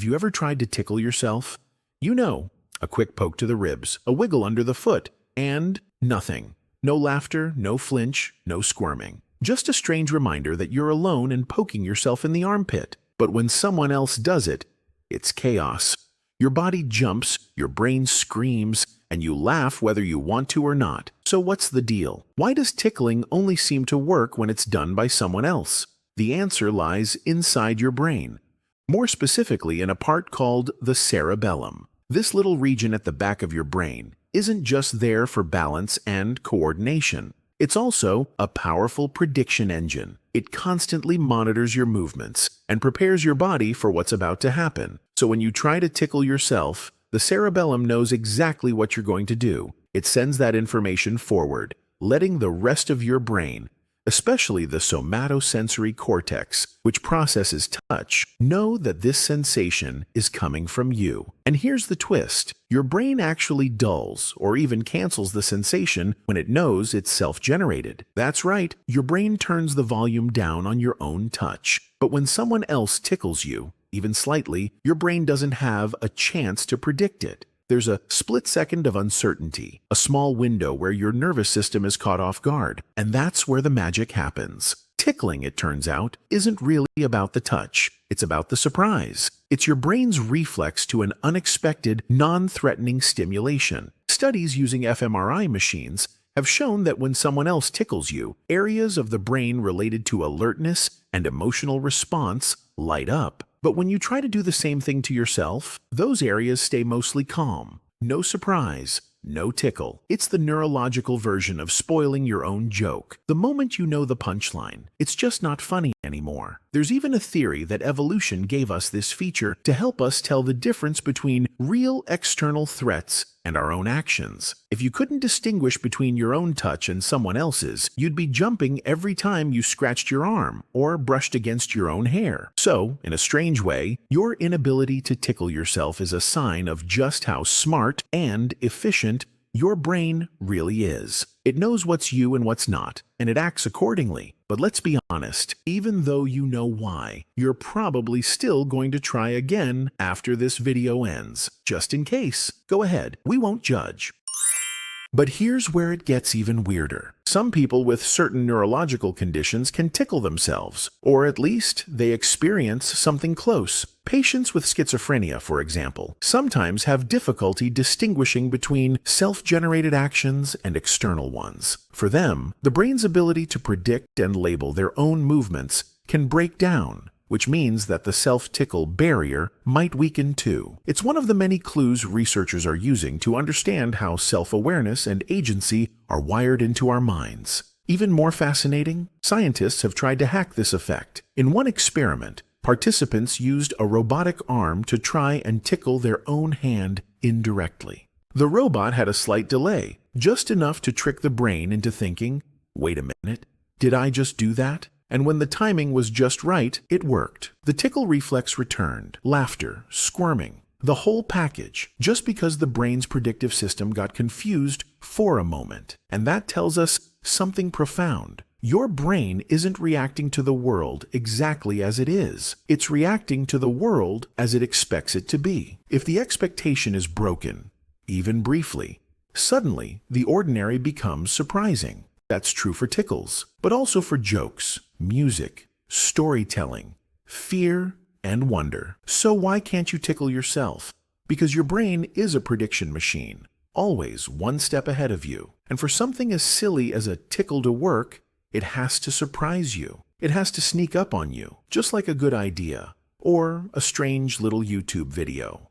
Have you ever tried to tickle yourself? You know, a quick poke to the ribs, a wiggle under the foot, and nothing. No laughter, no flinch, no squirming. Just a strange reminder that you're alone and poking yourself in the armpit. But when someone else does it, it's chaos. Your body jumps, your brain screams, and you laugh whether you want to or not. So what's the deal? Why does tickling only seem to work when it's done by someone else? The answer lies inside your brain. More specifically in a part called the cerebellum. This little region at the back of your brain isn't just there for balance and coordination. It's also a powerful prediction engine. It constantly monitors your movements and prepares your body for what's about to happen. So when you try to tickle yourself, the cerebellum knows exactly what you're going to do. It sends that information forward, letting the rest of your brain, especially the somatosensory cortex, which processes touch, know that this sensation is coming from you. And here's the twist. Your brain actually dulls or even cancels the sensation when it knows it's self-generated. That's right, your brain turns the volume down on your own touch. But when someone else tickles you, even slightly, your brain doesn't have a chance to predict it. There's a split second of uncertainty, a small window where your nervous system is caught off guard, and that's where the magic happens. Tickling, it turns out, isn't really about the touch. It's about the surprise. It's your brain's reflex to an unexpected, non-threatening stimulation. Studies using fMRI machines have shown that when someone else tickles you, areas of the brain related to alertness and emotional response light up. But when you try to do the same thing to yourself, those areas stay mostly calm. No surprise, no tickle. It's the neurological version of spoiling your own joke. The moment you know the punchline, it's just not funny anymore. There's even a theory that evolution gave us this feature to help us tell the difference between real external threats and our own actions. If you couldn't distinguish between your own touch and someone else's, you'd be jumping every time you scratched your arm or brushed against your own hair. So, in a strange way, your inability to tickle yourself is a sign of just how smart and efficient your brain really is. It knows what's you and what's not, and it acts accordingly. But let's be honest, even though you know why, you're probably still going to try again after this video ends. Just in case. Go ahead, we won't judge. But here's where it gets even weirder. Some people with certain neurological conditions can tickle themselves, or at least they experience something close. Patients with schizophrenia, for example, sometimes have difficulty distinguishing between self-generated actions and external ones. For them, the brain's ability to predict and label their own movements can break down, which means that the self-tickle barrier might weaken too. It's one of the many clues researchers are using to understand how self-awareness and agency are wired into our minds. Even more fascinating, scientists have tried to hack this effect. In one experiment, participants used a robotic arm to try and tickle their own hand indirectly. The robot had a slight delay, just enough to trick the brain into thinking, wait a minute, did I just do that? And when the timing was just right, it worked. The tickle reflex returned, laughter, squirming, the whole package, just because the brain's predictive system got confused for a moment. And that tells us something profound. Your brain isn't reacting to the world exactly as it is. It's reacting to the world as it expects it to be. If the expectation is broken, even briefly, suddenly the ordinary becomes surprising. That's true for tickles, but also for jokes, music, storytelling, fear, and wonder. So why can't you tickle yourself? Because your brain is a prediction machine, always one step ahead of you. And for something as silly as a tickle to work, it has to surprise you. It has to sneak up on you, just like a good idea or a strange little YouTube video.